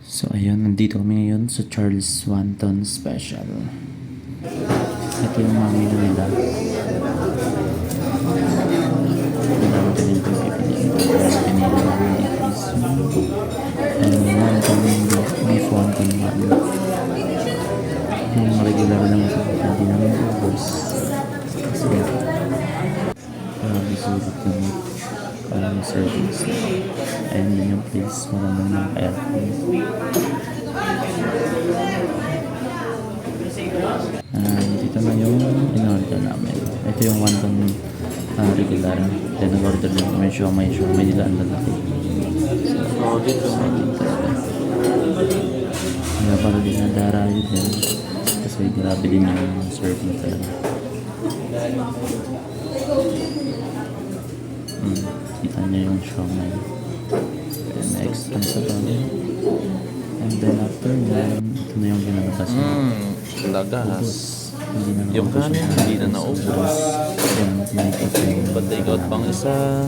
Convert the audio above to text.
So ayun, nandito kami ngayon sa Charles Swanton Special. Ito yung mga menu nila. Ang dami ka rin itong pipiliin. Pinili namin dito is wonton beef wonton man. Yung regular lang ito. Hindi namin ubos. Kasi bisulit kami. Parang service na. Ayun din yung place. Maraming ng aircon. Dito na yung in-order namin. Ito yung wonton regular. Then nag-order din kami siomay nila ang lalaki. So, exciting talaga. Kaya para din nadarayo din. Kasi grabe din yung serving talaga. Kita niya yung siomay. Then extra sa bali. And then after that, ito na yung ginalabas niya. Lagas. Hindi na Yung kanin, hindi na naubos. Then, may ito yung Pati ikaw pang isa.